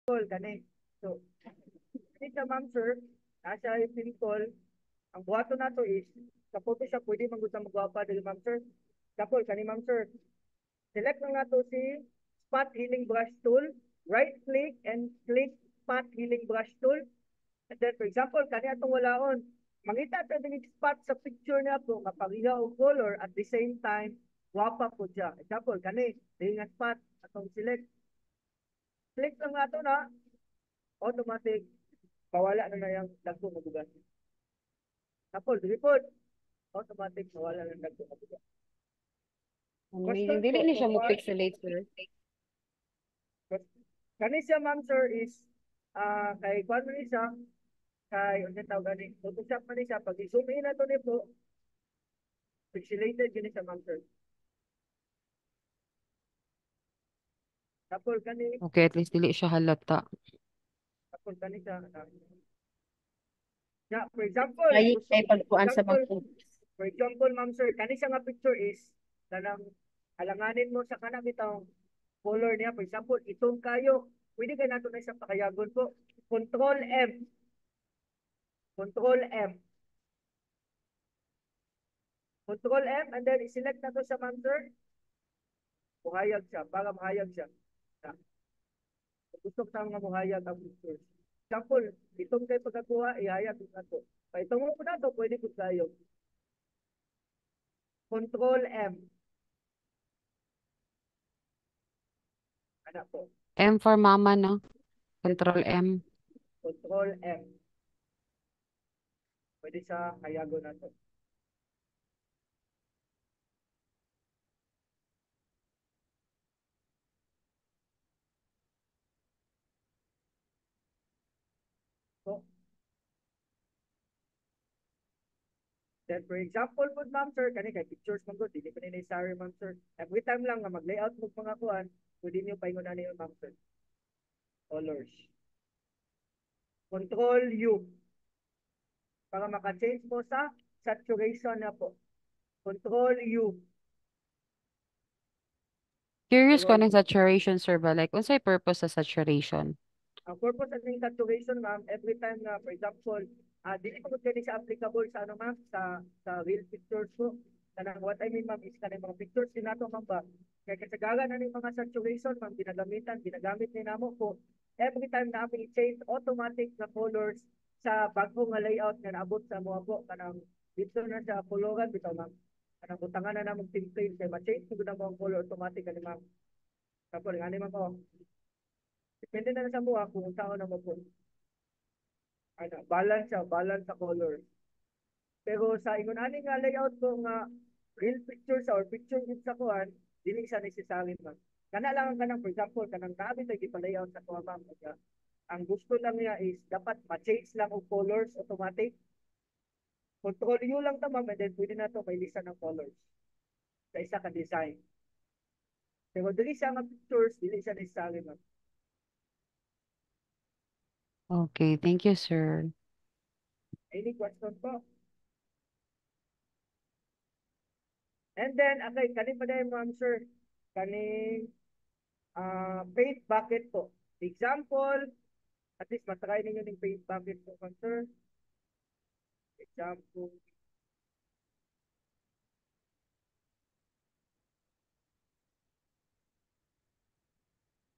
Call kani. So, kani sa ma'am sir, nasa yung pinicol, ang buhato na to is, sa Photoshop, pwede manggutang magwapa dili ma'am sir. Kapol, kani ma'am sir, select lang nato si spot healing brush tool, right click and click spot healing brush tool. And then, for example, kani atong walaon, mangita ta dili spot sa picture na po, mapagiha og color at the same time, wapa po siya. Example, kani, dili nga spot, atong select, click lang nato na, automatic, pawala na na yung dagko nga bugas. Kapol, dili po, automatic, pawala na ng dagko nga bugas. Amazing. Question Dili po, ni so siya mo far, pixelate, sir. kani siya ma'am sir is, kay kwan man ni siya, kay unsa tawag gani, Photoshop man ni siya, pag i-zoom in nato ni po, pixelated yun siya ma'am sir. Kapol kani, Okay, at least dili siya halata. kapol kani siya, yeah, for example, Ay, gusto, kay pagkuan sa example, mga for example, ma'am sir, kani siya nga picture is, kanang alanganin mo sa kanang bitong color niya. For example, itong kayo, pwede ka nato na isang pakayagon po. Control M. Control M. Control M, and then i-select na to sa ma'am sir. Muhayag siya, para mahayag siya. Na, gusto ko nga muhayag ang picture. Example, itong kayo pagkakuha, ihayag ko na to. Pa itong mo po na to, pwede ko kayo. Control M. Ano po? M for mama, no? Control M. Control M. Pwede sa hayago na to. So, then for example po ma'am sir, kani kay pictures man gud, dili pa ni necessary ma'am sir. Every time lang nga mag-layout mo mga kuan, pwede niyo paingon na niyo ma'am sir. Colors. Control U para maka-change mo sa saturation na po. Control U. Curious ko Control ng U. saturation, sir, ba? Like, unsay purpose sa saturation? Ang purpose ng saturation ma'am, every time na for example, dili pa gud kani siya applicable sa ano ma'am sa real pictures ko. Kanang what I mean ma'am is kanang mga pictures din nato ma'am ba. Kaya kasagaran na ni mga saturation ma'am ginagamit ni namo po. Every time na i-change automatic na colors sa bagong nga layout nga naabot sa mga po kanang dito na sa koloran bitaw ma'am. Kanang butangan na namong template kay ma-change ko na mo ang color automatic ani ma'am. Tapos ngani man ko. Depende na sa buha kung saan na mo po. Ano, balance sa color. Pero sa ingon ani nga layout ko nga real pictures or picture gid sa kuan, dili siya necessary man. Kana lang ang kanang for example kanang naabi tay layout sa kuha ma'am. Kaya, ang gusto lang niya is dapat ma-change lang og colors automatic. Control U lang ta ma'am and then pwede na to may lista ng colors sa isa ka design. Pero dili siya nga pictures, dili siya necessary ma'am. Okay, thank you, sir. Any question po? And then, okay, kani pa dahil ma'am sir, kani paint bucket po. Example, at least matry ninyo ng paint bucket po, ma'am sir. Example,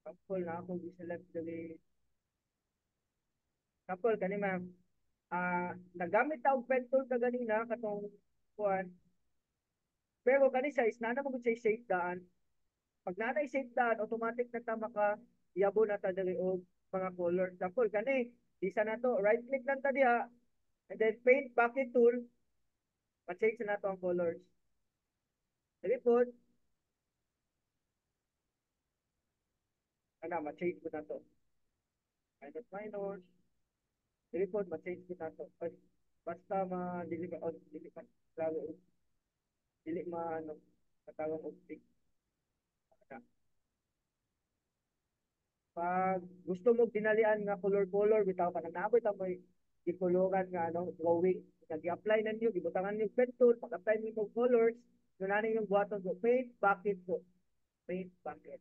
example na akong giselect dali. Example, kani ma'am, nagamit ta og pen tool ka ganina, katong kuan. Pero kani siya, is na mo siya shape daan. Pag nanay shape daan, automatic na ta maka yabo na ta dali og mga color. Example, kani, isa na to, right click lang ta diha, and then paint bucket tool, ma-change na to ang colors. Dali po, ma-change ko na to. Minus minus, dili po, ma-change ko na to. Basta dili ka, dili ka, lalo, dili ano, katawang optic. Pag gusto mo dinalian nga color-color, bitaw ka na naabot ang may ikuluran nga ano, drawing. Nag-apply na niyo, gibutangan niyo pen tool, pag-apply niyo ng colors, yun na yung buhaton ko, paint bucket po. Paint bucket.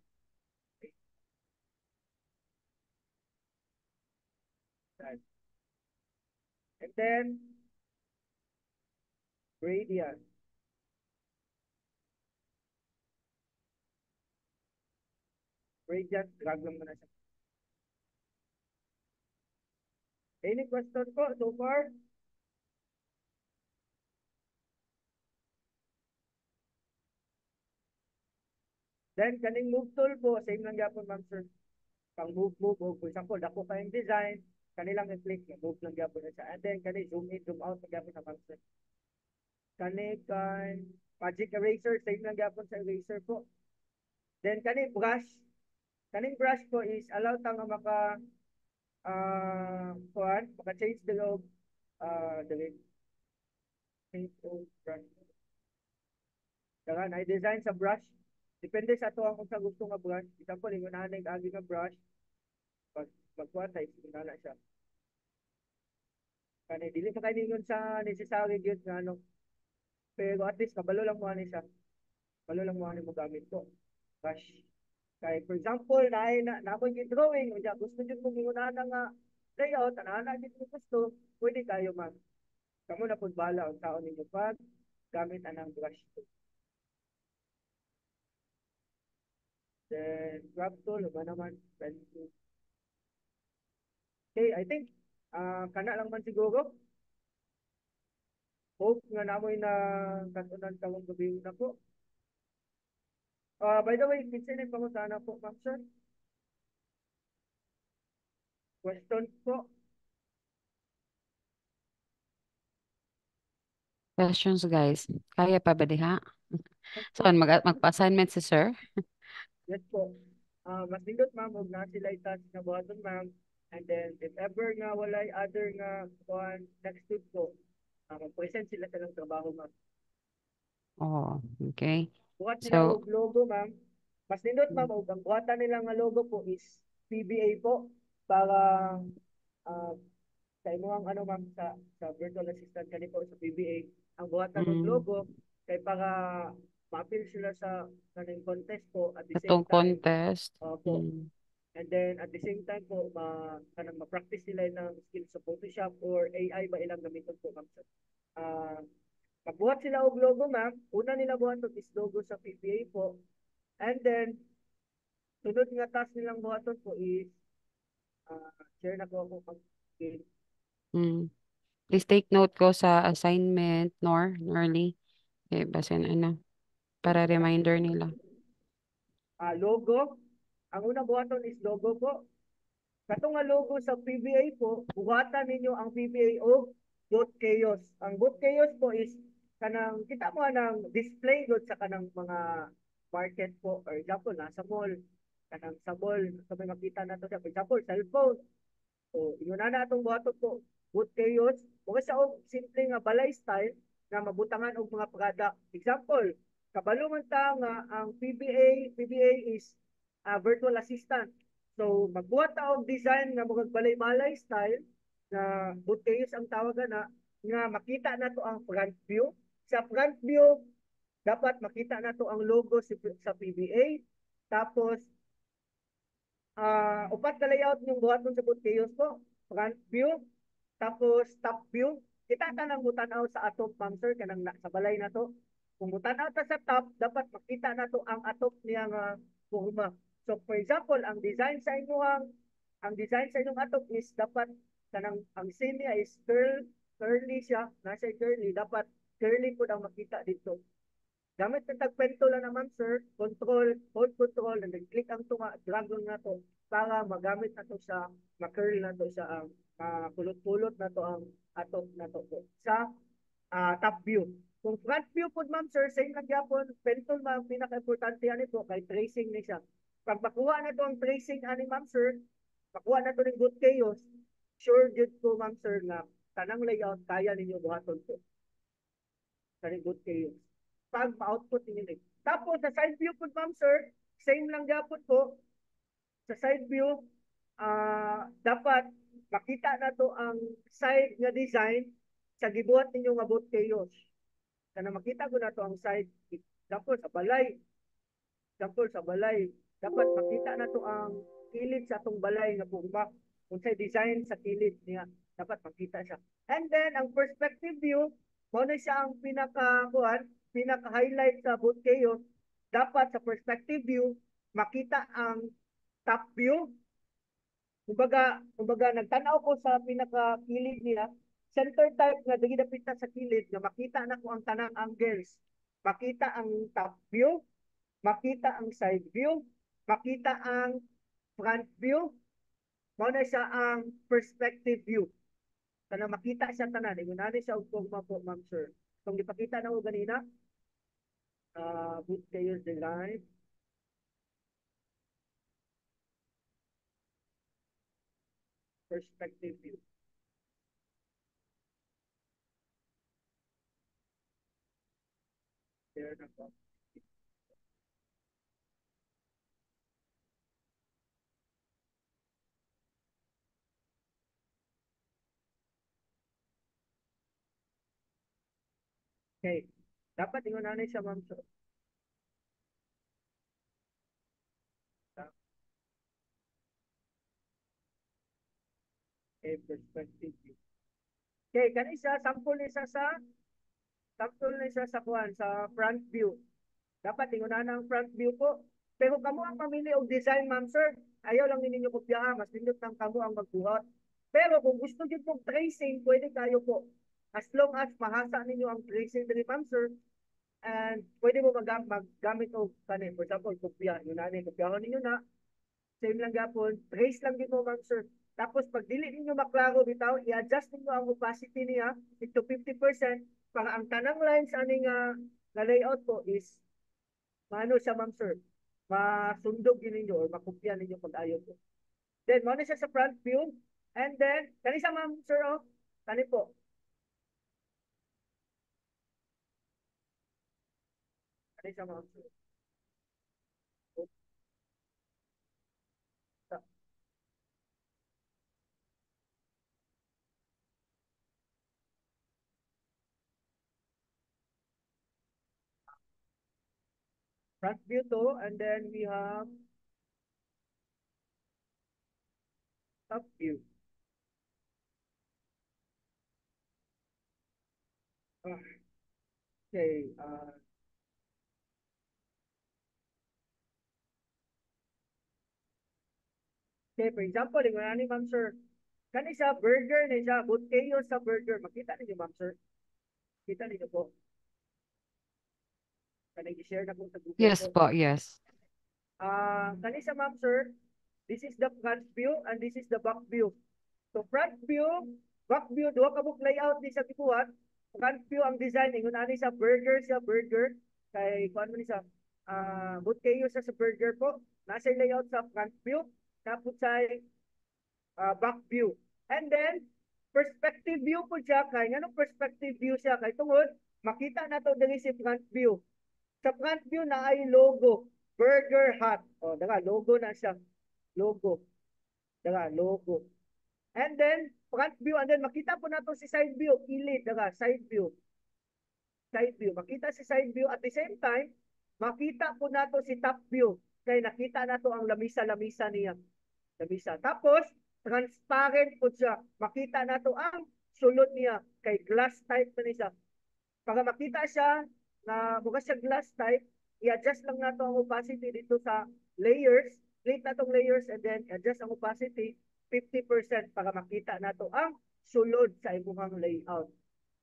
And then, gradient. Gradient, drag lang muna siya. Any question po so far? Then, kaning move tool po, same lang yapon, ma'am sir. Pang move, o for example, dako pa yung design, kanilang i-click, move lang yapon na siya. And then, kani zoom in, zoom out, yapon na, ma'am sir. Kani kan magic eraser, same lang yapon sa eraser po. Then, kani brush. Kaning brush po is allow ta nga maka maka-change the change of brush. Kaya na-design sa brush. Depende sa ato kung sa gusto nga brush. Example, yung nanay agi nga brush, pag magkuha tayo, na siya. Kani, dili pa kayo ningon sa necessary yun nga ano. Pero at least, kabalo lang mo ani siya. Kabalo lang mo ani mo gamit ko. Brush. Kaya, for example, na ako yung drawing, o gusto nyo kung ingunahan nga layout, anahan din mo gusto, pwede kayo man. Kamu na po bala ang taon ninyo pag gamit anang brush tool. Then, grab tool, ba naman, pen tool. Okay, I think, kana lang man siguro. Hope nga namoy na katunan kawang gabi na po. By the way, kinsa na pangutana po, ma'am sir? Question po. Questions, guys. Kaya pa ba diha? So, magpa-assignment si sir? Yes po. Mas nindot ma'am, huwag na sila i-touch na buhaton ma'am. And then, if ever nga walay other nga kuhan next week po, mag-present sila sa ng trabaho ma'am. Oh, okay. Buhat sila So, og logo ma'am. Mas nindot ma'am, og ang buhatan nila nga logo po is PBA po para uh, sa imuhang ano ma'am sa virtual assistant kanito sa PBA. Ang buhatan og mm, logo kay para ma-appeal sila sa kaning contest po at the same itong time contest. po. And then at the same time po kanang ma-practice sila ng skills sa Photoshop or AI ba ilang gamiton po ma'am sir. Magbuhat sila og logo ma'am. Una nila buhaton is logo sa PBA po. And then sunod nga task nilang buhaton po is share na ko ako pag Mm. Please take note ko sa assignment, Norly. Okay, basin ano, para reminder nila. logo. Ang unang buhaton is logo po. Katong nga logo sa PBA po, buhatan ninyo ang PBA o Boot Chaos. Ang Boot Chaos po is kanang kita mo ng display good sa kanang mga market po. For example, nasa mall, kanang sa mall, sa may makita na to siya. For example, cellphone. So, yun na itong buhaton po. Boot Chaos. Kung sa og simple nga balay style na mabutangan og mga product. Example, kabalo man ta nga ang PBA is virtual assistant. So, magbuhat ta og design nga mga balay-balay style na boot chaos ang tawagan na nga makita na to ang front view. Sa front view, dapat makita na to ang logo sa PBA. Tapos, upat na layout yung buhaton sa boot chaos po. Front view, tapos top view. Kita ka nang mutanaw sa atop, ma'am sir, kanang sa balay na to. Kung mutanaw ta sa top, dapat makita na to ang atop niya nga forma. So for example, ang design sa inyong atop is dapat kanang ang scene niya is curly siya, nasa curly, dapat curly po ang makita dito. Gamit ng tagpento lang naman, sir, hold control, and then click ang tunga, drag lang na to para magamit na to sa, ma-curl na to sa ang pulot-pulot na to ang atop na to po sa top view. Kung front view po, ma'am, sir, same lang yapon, pencil, ma'am, pinaka-importante yan ito, kay tracing ni siya. Pag makuha na to ang tracing ani, ma'am, sir, makuha na to ng good chaos, sure jud ko, ma'am, sir, na tanang layout, kaya ninyo buhaton to. Tanang good chaos pag ma-output ninyo. Tapos sa side view po ma'am sir, same lang dapat po. Sa side view, dapat makita na to ang side nga design sa gibuhat ninyo nga boot chaos. Kana makita ko na to ang side example sa balay. Example sa balay, dapat makita na to ang kilid sa atong balay nga bugmak. kung sa design sa kilid niya, dapat makita siya. And then, ang perspective view, mo na siya ang pinaka-highlight sa boot kayo. Dapat sa perspective view, makita ang top view. Kumbaga nagtanaw ko sa pinaka-kilid niya, center type nga dili dapita sa kilid nga makita na ko ang tanang angles. Makita ang top view, makita ang side view, makita ang front view, mao na siya ang perspective view. Kana makita siya tanan, ingunani siya og kugma po, ma'am sir. Kung ipakita na ko ganina, boot kayo the line, perspective view. There na po. Okay. Dapat ingunani siya, ma'am sir. Okay, perspective view. Okay, kanisa sample ni sa sample ni sa kuan sa front view. Dapat ingunahan ang front view po. Pero kamo ang mamili og design, ma'am sir. Ayaw lang ninyo kopyahan, mas nindot lang kamo ang magbuhat. Pero kung gusto niyo pong tracing, pwede kayo po. As long as mahasa ninyo ang tracing diri, ma'am sir, and pwede mo maggamit og kanin. For example, kopya. Yun na, kopyahan ninyo na. Same lang gapon. Trace lang din mo, ma'am sir. Tapos pag dili ninyo maklaro bitaw, i-adjust ninyo ang opacity niya into 50% para ang tanang lines aning na layout po is maano siya, ma'am sir, masundog yun ninyo or makopya ninyo pag ayaw po. Then, muna siya sa front view. And then, kani sa, ma'am sir, oh, kani po. Kani sa, ma'am sir. Front view to, and then we have top view. Okay, okay, for example, yung ni ma'am sir, kani sa burger ni siya, but kayo sa burger, makita ninyo, ma'am sir. Kita ninyo po. Kani i-share na po sa Google Yes po. po, yes. Kani sa, ma'am sir, this is the front view and this is the back view. So front view, back view, duha ka book layout ni sa tibuhat. Front view ang design, ingon ani sa burger. Kay kuan man ni sa but kayo sa burger po. Nasa layout sa front view, tapos sa back view. And then perspective view po siya kay nganong perspective view siya kay tungod makita nato diri si front view. Sa front view na ay logo, Burger Hut. O, daga, logo na siya. Logo. Daga, logo. And then, front view, and then makita po nato si side view, kilid, daga, side view. Side view. Makita si side view. At the same time, makita po nato si top view. Kaya nakita nato ang lamisa-lamisa niya. Lamisa. Tapos, transparent po siya. Makita nato ang sulod niya. Kay glass type na niya. Para makita siya na bukas siya glass type, i-adjust lang nato ang opacity dito sa layers. Click na tong layers and then adjust ang opacity 50% para makita nato ang sulod sa imong layout.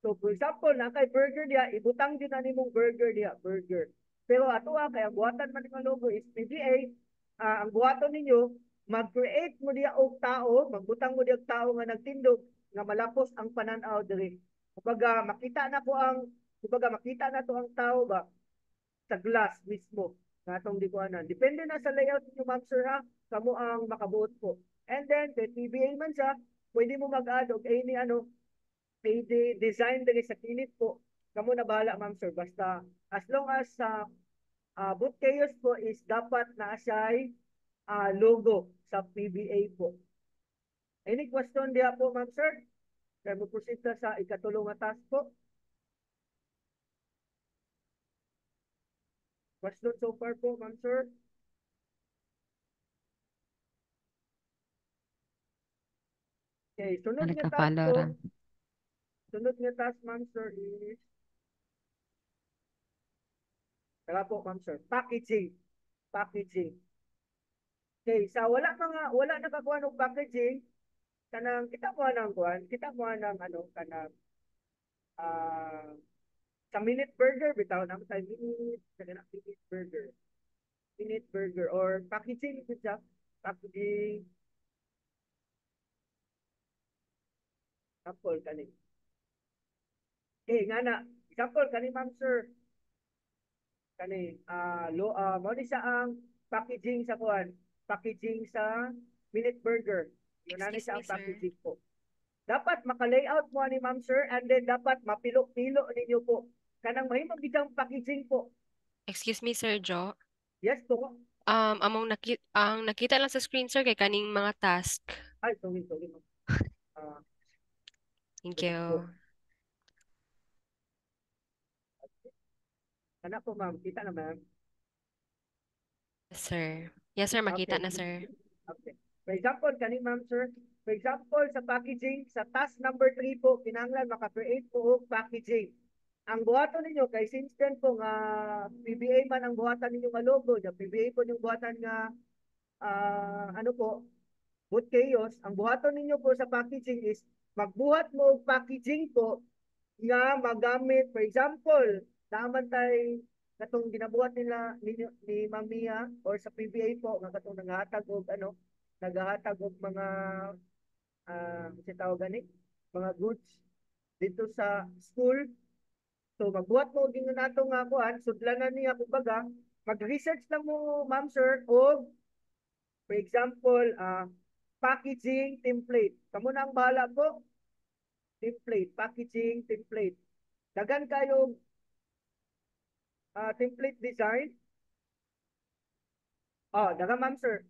So for example, na kay burger diya, ibutang din na nimong burger diya, burger. Pero ato kay ang buhatan man ng logo is PBA, ang buhaton ninyo, mag-create mo diya og tao, magbutang mo diya og tao nga nagtindog nga malapos ang pananaw diri. Kumbaga makita na ko ang makita na to ang tao ba sa glass mismo nga atong dikuanan. Depende na sa layout niyo, ma'am sir, ha, kamo ang makabuot po. And then kay PBA man siya, pwede mo mag-add og any design diri sa kilid po. Kamo na bahala, ma'am sir, basta as long as sa boot chaos po is dapat na siya logo sa PBA po. Any question diha po, ma'am sir? Kaya mo proceed sa ikatulong nga task po. Question so far po, ma'am sir? Okay, sunod nga task Nagka-follow ko, ra. sunod nga task, ma'am sir, is, tara po, ma'am sir, packaging. Packaging. Okay, sa wala nakakuha ng packaging, kanang kita mo ng kuan, kita mo ng ano kanang ah sa minute burger bitaw na sa minute, kanang minute burger. Minute burger or packaging gud siya. Packaging sample kani. Okay, nga na, example kani ma'am sir, kani mo ni sa ang packaging sa kuan, packaging sa minute burger. Yun na ni Excuse sa me, ang sir. packaging po. Dapat maka-layout mo ni ma'am sir and then dapat mapilo-pilo ninyo po. Kanang mahimong bigang packaging po. Excuse me, Sir Jo. Yes po. Ang nakita lang sa screen, sir, kay kaning mga task. Ay, sorry ma'am. Ah, Thank sige po. you. Kana po ma'am, kita na ma'am. Yes, sir. Yes, sir, makita Okay. na, sir. Okay. For example, kani ma'am sir, for example, sa packaging, sa task number 3 po, kinahanglan maka-create po og packaging. Ang buhaton ninyo, kay since then po nga PBA man ang buhatan ninyo nga logo, nga PBA po yung buhatan nga ano po, Boot Chaos, ang buhaton ninyo po sa packaging is magbuhat mo og packaging po nga magamit, for example, naman tay katong ginabuhat nila ni Mamiya or sa PBA po nga katong naghatag og ano, naghatag og mga si tawag gani, mga goods dito sa school. So magbuhat mo din nato nga kuan, sudlanan niya kumbaga, mag-research lang mo ma'am sir og for example, packaging template. Kamu na ang bahala po. Template, packaging template. Dagan kayo template design. Oh, daga ma'am sir.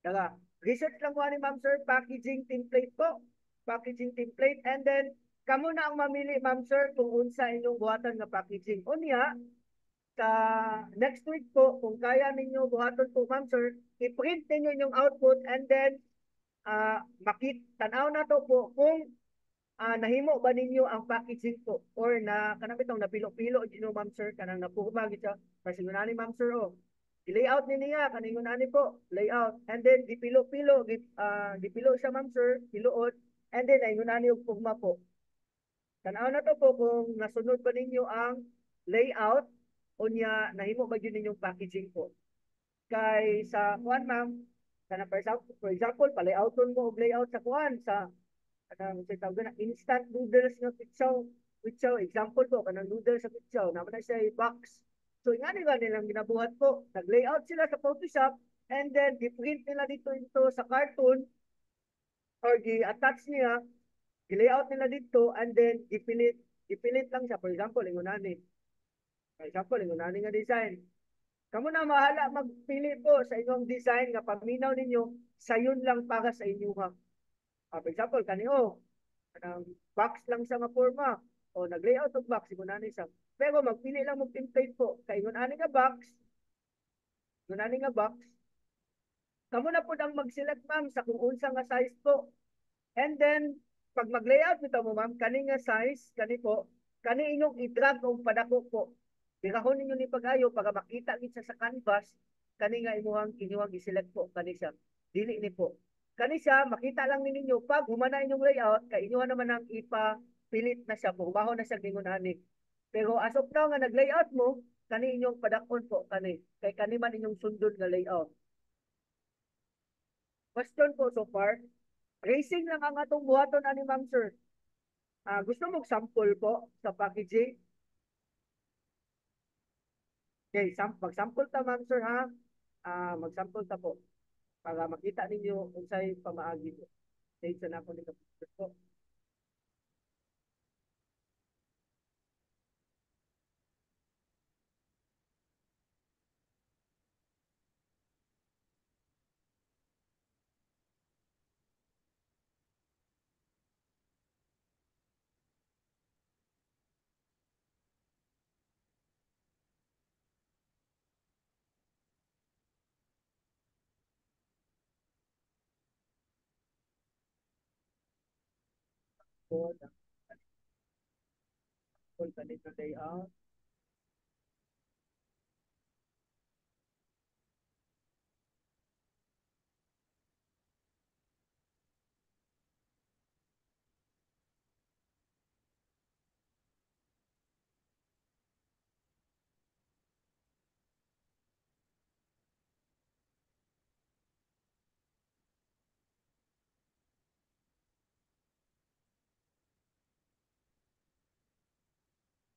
Daga. Research lang mo ni ma'am sir, packaging template po. Packaging template and then kamo na ang mamili ma'am sir kung unsa inyong buhatan nga packaging. Unya, sa next week po, kung kaya ninyo buhaton po ma'am sir, i-print ninyo yung output and then tanaw na to po kung nahimo ba ninyo ang packaging po or na kanang bitong napilo-pilo gino ma'am sir kanang napugma gid siya kasi ngunani ma'am sir oh i-layout ni niya kaning ngunani po layout and then gipilo-pilo gipilo siya ma'am sir piluot and then ay ngunani og pugma po tanaw na to po kung nasunod ba ninyo ang layout unya nahimo ba gyud ninyong packaging po kay sa kuan ma'am kana for example pa-layouton mo og layout sa kuan sa kanang sa tawag na instant noodles nga pitsaw example ko kanang noodles sa pitsaw naman na siya box so nga nila nilang ginabuhat po nag-layout sila sa Photoshop and then di-print nila dito ito sa cartoon or di-attach niya i-layout nila dito and then ipilit lang siya for example ingunani nga design kamo na mahala magpili po sa inyong design nga paminaw ninyo sayon lang para sa inyo ha. For example kaniyo kanang box lang sa nga forma o nag-layout og box ingon ani sa pero magpili lang mo template po kay ingon ani nga box kamo na pud ang mag-select ma'am sa kung unsa nga size po and then pag mag-layout nito mo ma'am kani nga size kani po kani inyong i-drag og padako po birahon ninyo ni pag-ayo para makita gid sa canvas kani nga inyong i-select po kani siya dili ni po kani siya makita lang ninyo pag humana inyong layout kay inyo naman ang ipa-pilit na siya bumaho na siya gingon ani pero as of now nga nag-layout mo kani inyong padakon po kani kay kani man inyong sundon nga layout. Question po so far. Racing lang ang atong buhaton ani ma'am sir. Gusto mo sample po sa packaging? Okay, mag-sample ta ma'am sir ha. Mag-sample ta po para makita ninyo unsay pamaagi po. Save sa nako ni computer po. po ng full ganito layout.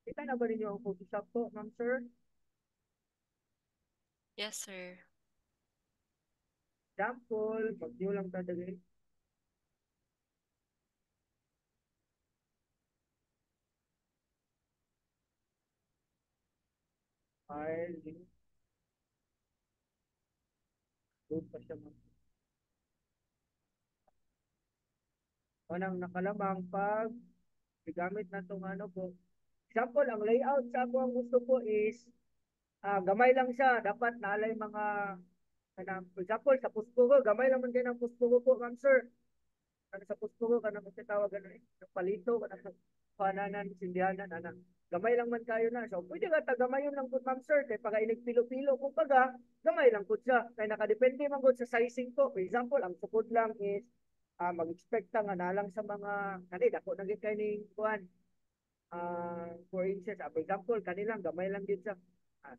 Kita na ba ninyo ang Photoshop po, ma'am sir? Yes, sir. Example, pag nyo lang dadalhin. File, link. Load pa siya, ma'am. Unang nakalamang pag gamit na itong ano po. Example, ang layout sa ako ang gusto ko is gamay lang siya. Dapat naalay mga, for example, sa puspuro, gamay lang man din ang puspuro po, ma'am sir. Ano sa puspuro, kanang tawag ano eh, ng palito, kanang sa pananan, sindihanan, anak. Gamay lang man kayo na. So, pwede ka tagamayon lang po, ma'am sir. Kaya pag inig pilo-pilo, kung paga, gamay lang po siya. Kaya nakadepende man po sa sizing ko. For example, ang sukod lang is mag-expect nga na lang sa mga, kanina, ako naging kayo ni Juan, 4 inches. For example, kanilang gamay lang din sa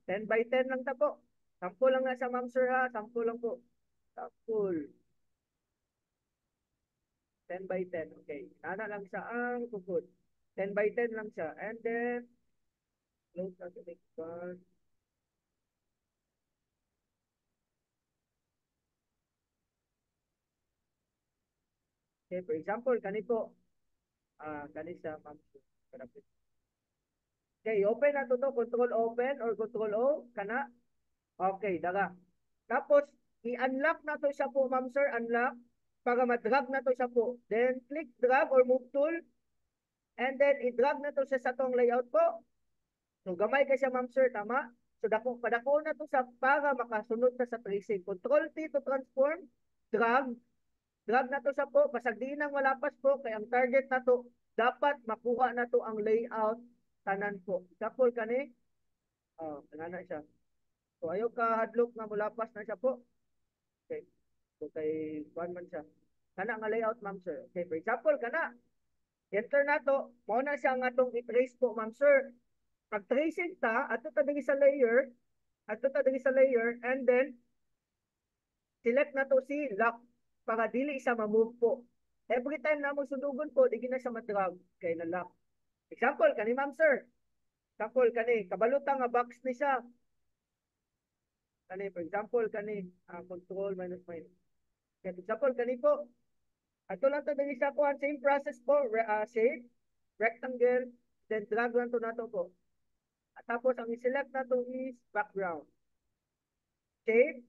10 by 10 lang ta po. Sample lang na sa ma'am sir ha. Sample lang po. Sample. 10 by 10. Okay. Nana lang siya ang tukod. 10 by 10 lang siya. And then, close na the next one. Okay, for example, kanito. Kanito sa ma'am sir. Okay, open na to. Control open or control O. Kana. Okay, daga. Tapos, i-unlock na to siya po, ma'am sir. Unlock. Para ma-drag na to siya po. Then, click drag or move tool. And then, i-drag na to siya sa tong layout po. So, gamay ka siya, ma'am sir. Tama? So, padako na to sa para makasunod na sa tracing. Control T to transform. Drag. Drag na to siya po. Pasagdiin ang malapas po. Kaya ang target na to, dapat makuha na to ang layout tanan po. Example kani. Tanana siya. So, ayaw ka hadlok na mulapas na siya po. Okay. So, kay kuan man siya. Kana nga layout, ma'am sir. Okay, for example, kana. Enter na to. Mao na siya nga itong i-trace po, ma'am sir. Pag tracing ta, ato ta diri sa layer, and then, select na to si lock para dili siya ma-move po. Every time na mo sunugon po, di na siya madrag kay na lock. Example, kani ma'am sir. Example, kani, kabalutang nga box ni siya. Kani, for example, kani, control minus minus. For example, kani po, ato lang to din isa po, same process po, shape, rectangle, then drag lang to nato po. At tapos, ang i-select nato is background. Shape,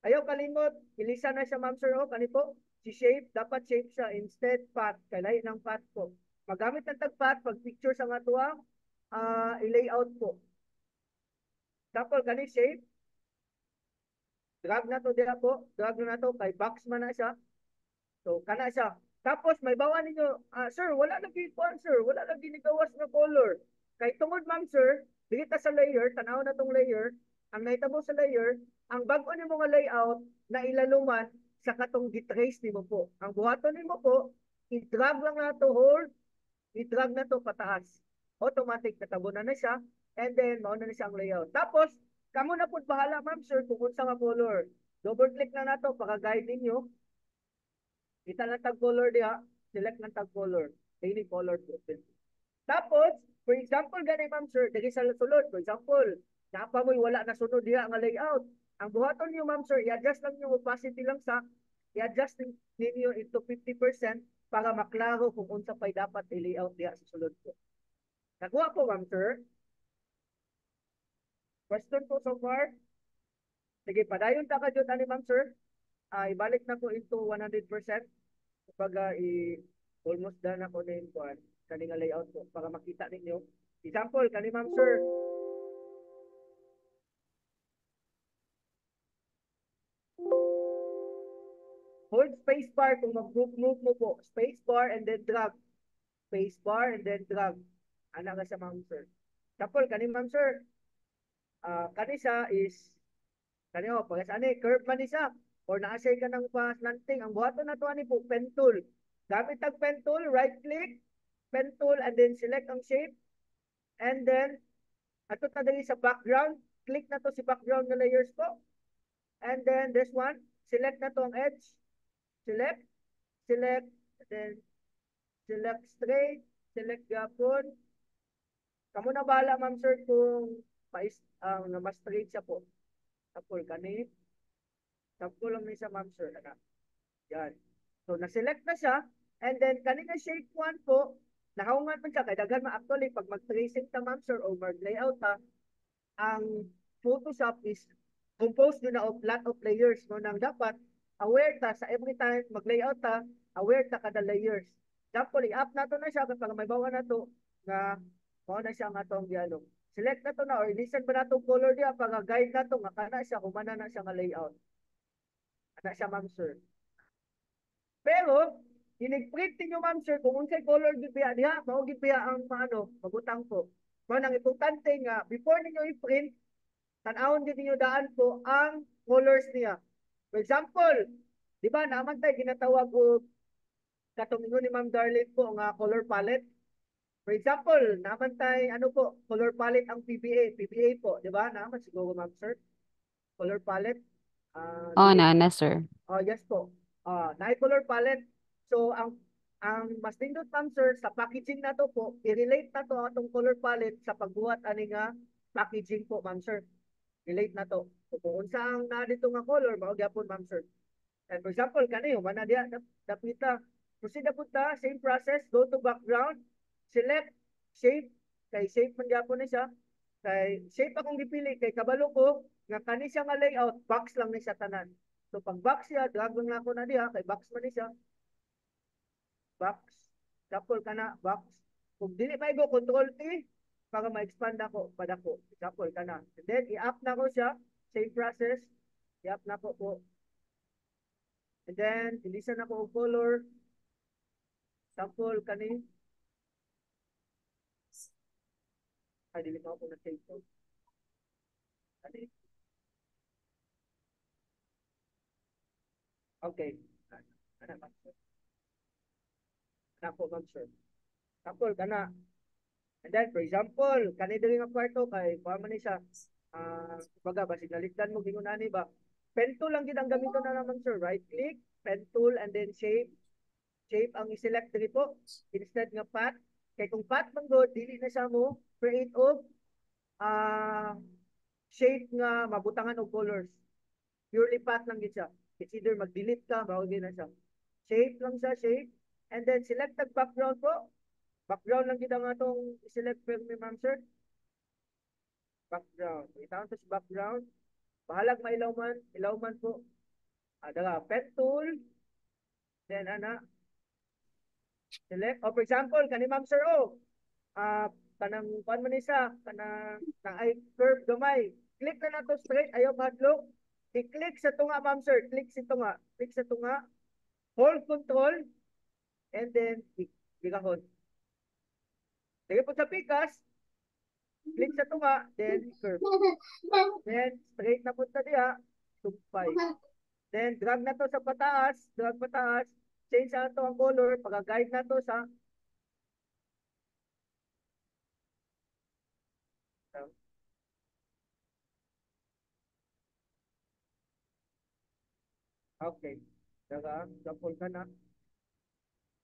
ayaw kalimot, ilisa na siya, ma'am sir, o, kani po, si shape, dapat shape siya, instead path, kalay ng path po. Magamit ng tag-path, pag picture sa nga tuwa, i-layout po. Example, kani shape, drag na to dira po, drag na to, kay box man na siya. So, kana siya. Tapos, may bawa ninyo, sir, wala lagi kuan, sir, wala lagi nigawas na color. Kay tungod, ma'am, sir, dito sa layer, tanaw na tong layer, ang nahitabo sa layer, ang bago ni mga layout na ilaluman sa katong gitrace nimo po. Ang buhaton nimo po, i-drag lang na to hold, i-drag na to pataas. Automatic natabo na siya, and then, mauna na siya ang layout. Tapos, kamo na po bahala, ma'am, sir, kung unsa nga color. Double click na nato, paka-guide ninyo. Kita lang tag color diha, select lang tag color. Any color po. Tapos, for example, gani ma'am sir, dili sa sulod. For example, napa mo'y wala na sunod diha nga layout. Ang buhaton niyo ma'am sir, i-adjust lang niyo opacity lang sa, i-adjust ninyo into 50% para maklaro kung unsa pa'y dapat i-layout diha sa sulod po. Nagawa po ma'am sir. Question po so far? Sige, padayon ta ka jud ani ma'am sir. Ibalik na ko into 100%. Kumbaga, almost done ako na yung kuhan, kaning layout ko para makita ninyo. Example, kani ma'am sir, hold space bar kung mag-move mo po. Space bar and then drag. space bar, and then drag. Ana ka siya, ma'am sir. Tapos, kani ma'am sir, kani siya is, kani o, pag ani, curve man ni siya, or naasay ka ng paslanting, ang buhaton na to ani po, pen tool. Gamit ang pen tool, right click, pen tool, and then select ang shape, and then, ato na dali sa background, click na to si background na layers po, and then this one, select na to ang edge, select, then select straight, select gapon. Kamu na bahala, ma'am sir, kung mas straight siya po. Tapos kani, tapos lang ni siya, ma'am sir. Yan. So, na-select na siya, and then kanina shape 1 po, nahaungan pa siya, kaya daghan ma-actually, pag mag-tracing ta, ma'am sir, o mag-layout ta, ang Photoshop is composed na of lot of layers, no, nang dapat aware ta sa every time mag-layout ta, aware ta kada layers. Dapat i-up na to na siya kapag may bawa na to nga mao na siya nga tong dialog. Select na to na or listen pa na to color diya pag guide na to nga kana siya humana na siya nga layout. Ana siya, ma'am sir. Pero inig-print niyo, ma'am sir, kung unsay color gid biya diha, mao gid biya ang mabutang po. Mao nang importante nga before ninyo i-print, tan-awon din niyo daan po ang colors niya. For example, di ba naman tayo ginatawag og katong ingon ni Ma'am Darlene po nga color palette. For example, naman tayo ano po, color palette ang PBA po, di ba? Naman siguro, ma'am sir, color palette. Oo, na, sir. Oh, yes po. Na color palette. So ang mas nindot, ma'am sir, sa packaging na to po, i-relate na to atong color palette sa pagbuhat ani nga packaging po, ma'am sir. Relate na to. So, kung unsa ang na dito nga color, mao gyapon, ma'am sir. And for example, kaniyo man na diya dapita. Proceed na punta, same process, go to background, select shape, kay shape man gyapon ni siya. Kay shape akong gipili kay kabalo ko nga kani siya nga layout, box lang ni siya tanan. So pag box siya, drag lang ako na diha kay box man ni siya. Box, couple kana box. Kung dili may go control T para ma-expand ako padako. Couple kana. And then i-up na ko siya, same process. I-up na ko po. And then, ilisan ako og color. Sample kani. Ay, dili ko na save ko. Kani. Okay. Ana ba? Ana po, ma'am sir. Sample kana. And then, for example, kani dili nga kwarto kay kuha man ni siya. Baga basig naligdan mo gingon ani ba? Pen tool lang gid ang gamiton na naman sir. Right click, pen tool, and then shape. Shape ang i-select diri po instead nga path. Kay kung path man go dili na siya mo create of shape nga mabutangan og colors. Purely path lang gid siya. It's either mag-delete ka, mao gid na siya. Shape lang siya, shape. And then select ang background po. Background lang gid ang atong i-select pero ni ma'am sir. Background. Itawon to sa background. Bahalag mailaw man po. Dala pen tool. Then select. Oh, for example, kani ma'am sir, kanang kuan man isa, kanang ay curve gamay. Click na nato straight, ayaw madlock. I-click sa tunga, ma'am sir. Click sa tunga. Click sa tunga. Hold control. And then, bigahon. Lagay po sa pikas. Click sa tunga. Then, curve. Then, straight na punta diya. Tumpay. Then, drag na to sa pataas. Drag pataas. Change na to ang color. Pag-guide na to sa okay. Daga, dapol ka na.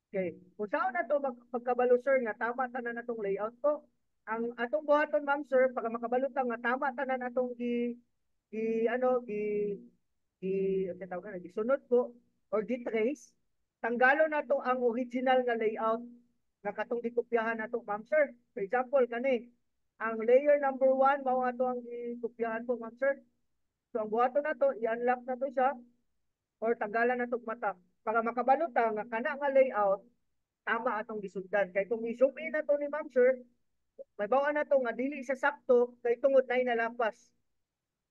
Okay. Kung saan na to pagkabalo sir nga tama tanan atong layout ko. Ang atong buhaton, ma'am sir, pag makabalutang nga tama tanan atong gisunod ko or gi-trace, tanggalo na to ang original nga layout nga katong gikopyahan nato, ma'am sir. For example, kani ang layer number 1 mao ato ang gikopyahan po, ma'am sir. So ang buhaton nato, i-unlock na to siya or tanggalan na to mata para makabalota nga kana nga layout tama atong gisundan. Kay kung i-zoom in na to ni ma'am sir, may bawa na to nga dili sa sakto kay tungod na nalapas.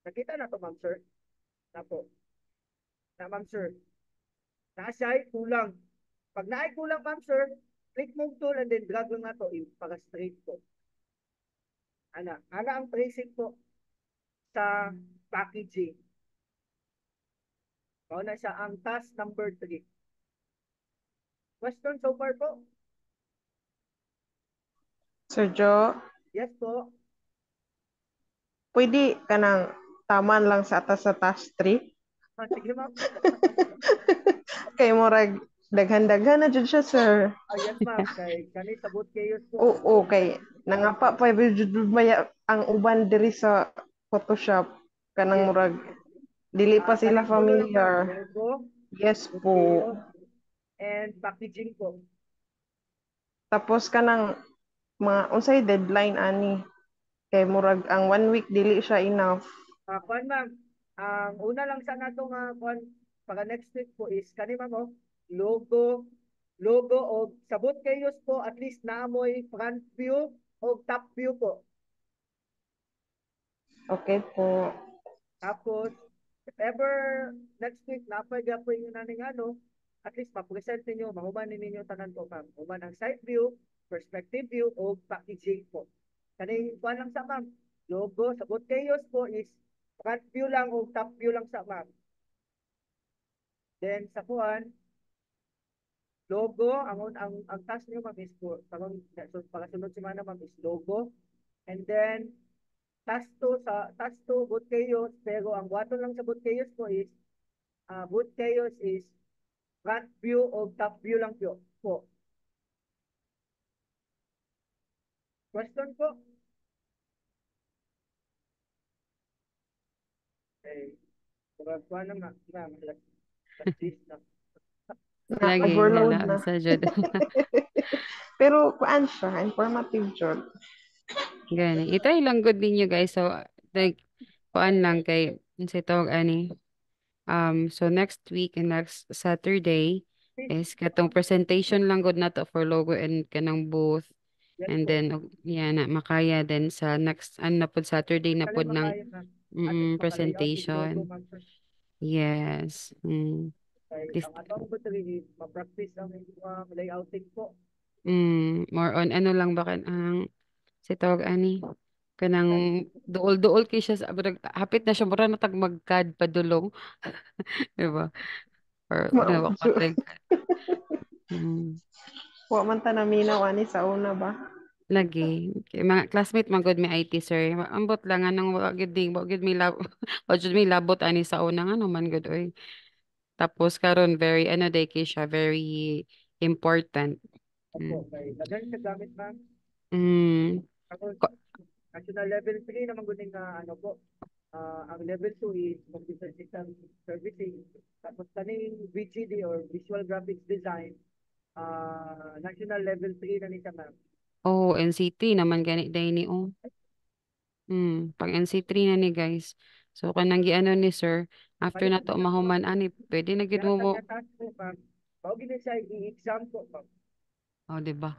Nakita na to, ma'am sir. Napo. Na, ma'am sir. Naasay kulang. Pag naay kulang, ma'am sir, Click move tool and then drag lang nato para straight po. Ana ang tracing po sa packaging. Mao na siya ang task number 3. Question so far po? Sir Jo, Yes po. pwede ka nang taman lang sa atas sa task 3? Sige ma'am. Kay murag daghan-daghan na jud siya, sir. Yes ma'am. Kay kani sabot kayo po. Oo, kay nangapa pa jud maya ang uban diri sa Photoshop kanang Yes. murag dili pa sila Kaning tulo lang, ma'am. familiar. Logo, Yes sabot po. kayo, and packaging po. Tapos kanang mga unsay deadline ani kay murag ang 1 week dili siya enough. Kuan ma'am, ang una lang sa nato nga kuan para next week po is kani ma'am logo o sabot kayo po at least naamoy front view o top view po. Okay po. Tapos if ever next week napagya po yung naning at least ma-present ninyo, mahuman ninyo tanan po ma'am. Human ang side view, perspective view o packaging po. Kaning kuan lang sa ma'am. Logo sabot kayo po is front view lang o top view lang sa ma'am. Then sa kuan logo ang task niyo ma'am is po para sunod semana ma'am is logo, and then task 2 boot chaos, pero ang wato lang sa boot chaos po is boot chaos is front view o top view lang po. Question po? Okay. Kuha na ma'am. This na. Lagi Na-overload hala na. sa jud. Pero kuan siya, informative jud. Gani. I-try lang good ninyo guys. So like kuan lang kay unsay tawag ani. So next week and next Saturday is katong presentation lang good nato for logo and kanang booth. Yes And po. then yan na makaya then sa next na pod Saturday na Kani pod ng makaya ma'am. At least maka-layout is logo presentation. ma'am. Yes. Kay Please, ang atong battery is ma-practice ang layouting po. more on ano lang ba ang si tawag ani kanang duol-duol kay siya sa hapit na siya mura na tag magkad padulong. Diba? Or ano ba Mauso. katag mm, Wa man ta naminaw ani sa una ba? lagi kay mga classmate man gud mi IT sir. Ambot lang anong wa gid mi lab wa gid mi labot ani sa una nga man gud oy. Tapos karon very ano day kay siya very important. Opo, kay daghan sa gamit ma'am. Mm. Tapos Ko- national level 3 naman gud nga po. Ang level 2 is computer system servicing. Tapos kaning VGD or visual graphics design, national level 3 na ni siya ma'am. Oh, NCT naman gani day ni oh. Pang NC3 na ni guys. So kanang giano ni sir, after na to mahuman ani, pwede na gid mo Yata mo. nga task po ma'am. Mao gid siya i-exam po ma'am. Oh, di ba?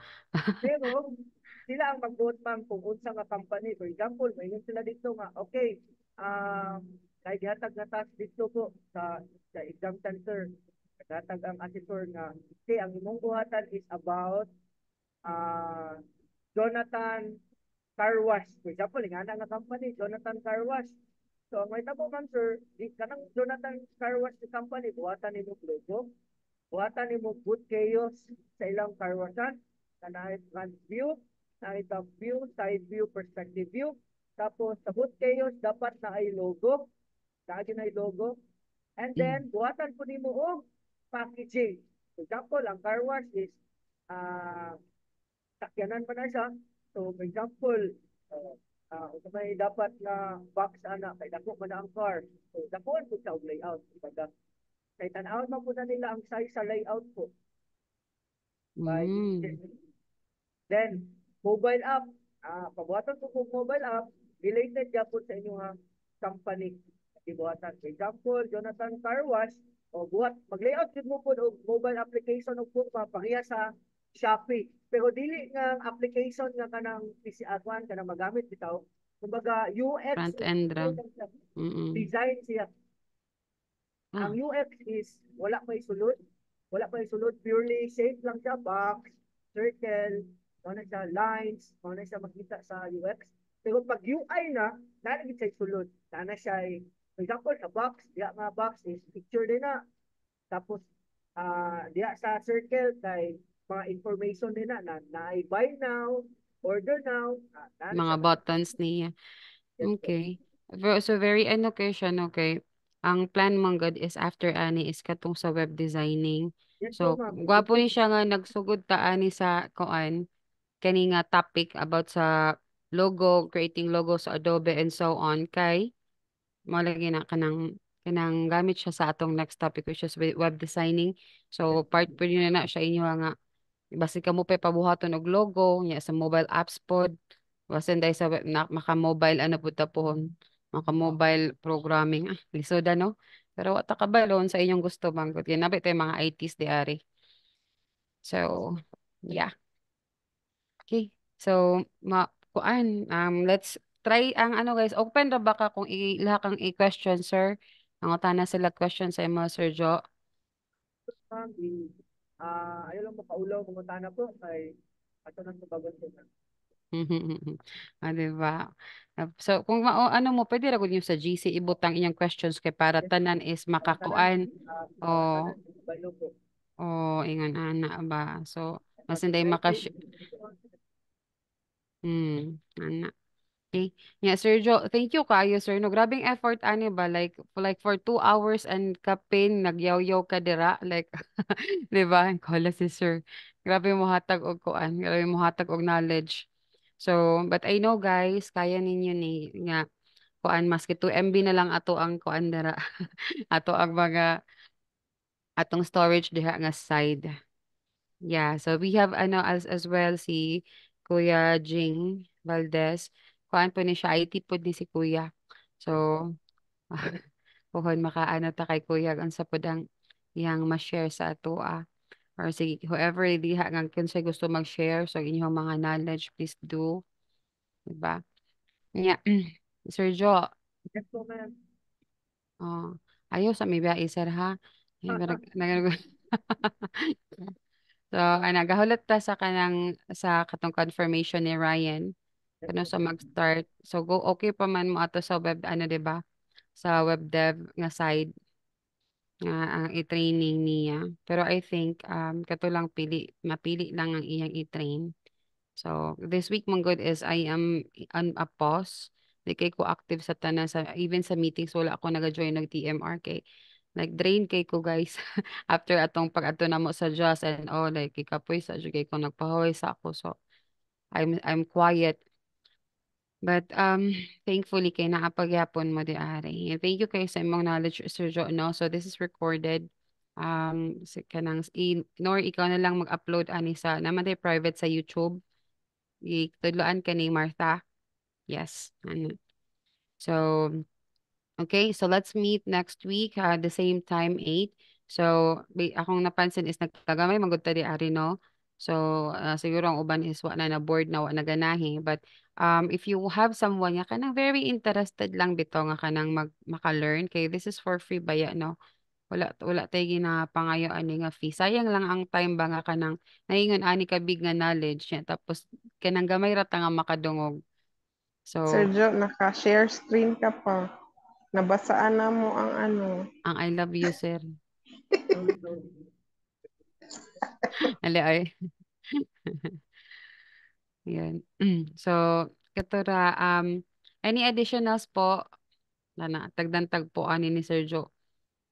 Pero sila ang mag-vote ma'am kung unsa nga company. For example, mayroon sila dito nga, okay, kay gihatag nga task dito po sa exam center. Gihatag ang assessor nga, okay, ang imong buhatan is about Jonathan Car Wash. For example, nga nga company, Jonathan Car Wash. So, ang may tabo ma'am sir, di kanang Jonathan Car Wash the company, buhatan ni mo logo, buhatan ni mo boot chaos sa ilang car washan, kanahit front view, kanahit top view, side view, perspective view. Tapos, sa boot chaos, dapat na ay logo, lagi na ay logo. And then, buhatan po ni mo og packaging. For example, ang car wash is sakyanan pa na siya. So, for example, may dapat na box kay dako man na ang car. So, dakuan po siya og layout. Kumbaga, kay tan-awon man po na nila ang size sa layout po. By then, mobile app. Pabuhatan po kung mobile app, related ya po sa inyong company. Ibuhatan. For example, Jonathan Car Wash, o mag-layout yun mo po og mobile application o po papahiya sa Shopee. Pero dili nga application nga kanang PC-akuan kanang magamit bitaw. Kumbaga UX Front end ra. design siya. Ah, Ang UX is wala pa isulod, purely shape lang siya box. circle, mo na siya lines, mo na siya makita sa UX. Pero pag UI na, nalagit siya sulod. Na siya, for example, sa box, diya nga box is picture din na. Tapos, diya sa circle, kay mga information din na ay buy now, order now, na Mga siya makita. buttons niya. Yes, po. Okay. So very ano kay siya, no, okay. Ang plan mong God is after ani is katong sa web designing. Yes po, So, ma'am. gwapo ni siya nga nagsugod ta ani sa kuan kani nga topic about sa logo, creating logo sa Adobe and so on kay malagi na kanang gamit siya sa atong next topic which is web designing. So, part po yun na siya inyo nga basi ka mo pa pabuhaton og logo nya sa mobile apps pod basin dahil sa maka-mobile ano po tapon maka-mobile programming lisod no pero wa ta kabalon sa inyong gusto manggot kay nabi tay mga ITs di ari so yeah okay so kuan let's try ang ano guys open ra ba ka kung ilaha kang i-question sir ang utana sila question sa imo Sir Jo. Ma'am, ayaw lang makaulaw, pumunta na po kay ato nang tubagon po na. Di ba? So, kung ano mo, pwede ra gud niyo sa GC ibutang inyong questions kay para Yes, tanan is tanan, makakuan o tanan, balo po. ingon ana ba. So, mas hindi Mag-writing, ana. Okay. Yeah, Sir Jo, thank you kayo, sir. No, grabing effort ani ba like for 2 hours and kapin nagyaw-yaw ka dira like 'di ba? Kala si sir. Grabe mo hatag og kuan, grabe mo hatag og knowledge. So, but I know guys, kaya ninyo ni nga kuan maski 2 MB na lang ato ang kuan dira. Ato ang mga atong storage diha nga side. Yeah, so we have ano as well si Kuya Jing Valdez. Kuan po ni siya, IT po ni si Kuya. So, kuhon makaano ta kay Kuya ang sa podang iyang ma-share sa ato or si whoever diha nga kunsay gusto mag-share so inyong mga knowledge please do, diba? Yeah. Sir Jo, yes po, ma'am. oh, ayaw sa may biya sir ha. Ay, so, nagahulat ta sa sa katong confirmation ni Ryan. Yes Kano po, sa ma'am. mag-start. So, go okay pa man mo ato sa web, ano, 'di ba? Sa web dev nga side nga ang i-training niya. Pero I think, kato lang mapili lang ang iyang i-train. So, this week mong good is I am on a pause. Di kay ko active sa tanan even sa meetings wala ako naga-join ng TMR kay like drain kay ko guys after atong pag-ato na mo sa JAS and all like ikapoy sa jud kay ko nagpahuway sa ako so I'm quiet but thankfully kay naapagyapon mo di ari. And thank you kay sa imong knowledge Sir Jo no. So this is recorded kanang nor ikaw na lang mag-upload ani sa naman day private sa YouTube. Itudloan ka ni Martha. Yes. Ano. So, okay. So, let's meet next week, the same time, 8. So, akong napansin is nagtagamay magud ta di ari no. So, siguro ang uban is wa na board na wa na ganahi. But, if you have someone nga kanang very interested lang bito nga kanang maka-learn, kay this is for free baya no. Wala tay ginapangayo ani nga fee. Sayang lang ang time ba nga kanang naingon ani ka big nga knowledge niya tapos kanang gamay ra ta nga makadungog. So, Sergio, naka-share screen ka pa. Nabasaan na mo ang ano. ang I love you sir. Sorry, sorry. Ali ay. Yan. So, katura any additionals po tagdantag po ani ni Sergio.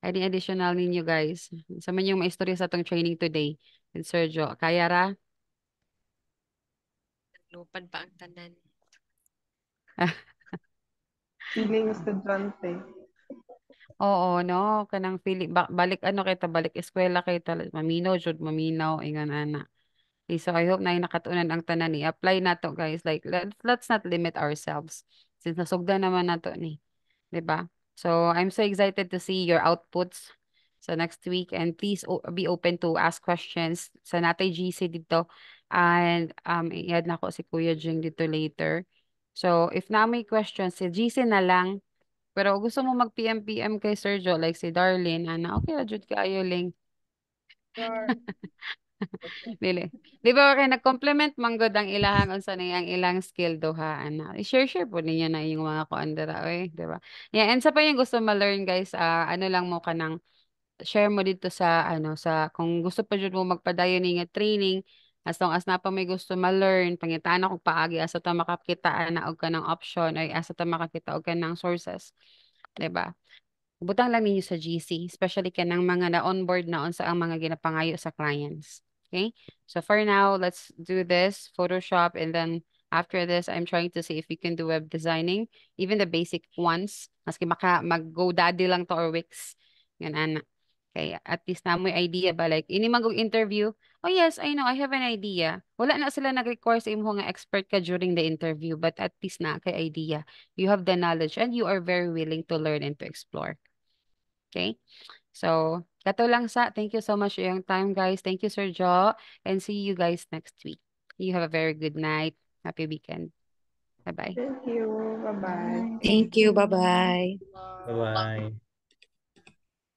Any additional ninyo guys? Sa man yung maistorya sa atong training today with Sergio. Kaya ra? Lupad pa ang tanan. Feeling estudyante. Oo, no, kanang balik ano kita balik eskwela kita maminaw jud maminaw ingon ana. Okay, so I hope na nakatunan ang tanan ni apply nato guys like let's not limit ourselves since nasugdan naman nato ni, 'di ba? So I'm so excited to see your outputs sa next week and please be open to ask questions sa natay GC dito and i-add na ko si Kuya Jing dito later. So if na may questions si GC na lang pero gusto mo mag-PM kay Sergio like si Darlene, ana, okay ra jud kaayo link. Sir, Dili. Di ba kay nag-complement manggod ang ilahang unsa na ang ilang skill duha ana. I-share po ninyo na yung mga kuan dira oy, di ba? Yeah, and sa pa yung gusto ma-learn guys, ano lang mo kanang share mo dito sa ano sa kung gusto pa jud mo magpadayon ni nga training as long as napa may gusto ma-learn pangitaan ako paagi asa ta makakita na og kanang option ay asa ta makakita og kanang sources, di ba? Butang lang ninyo sa GC, especially kanang mga na-onboard na unsa ang mga ginapangayo sa clients. Okay? So for now, let's do this Photoshop and then after this, I'm trying to see if we can do web designing, even the basic ones. Maski mag-GoDaddy lang to or Wix. Yan, ana. Okay, at least na mo idea ba like ini magog interview. Oh yes, I know, I have an idea. Wala na sila nag-require sa imo nga expert ka during the interview, but at least na kay idea. You have the knowledge and you are very willing to learn and to explore. Okay? So, kato lang sa. Thank you so much for your time, guys. Thank you, Sir Jo. And see you guys next week. You have a very good night. Happy weekend. Bye-bye. Thank you. Bye-bye. Thank you. Bye-bye. Ah, Bye-bye.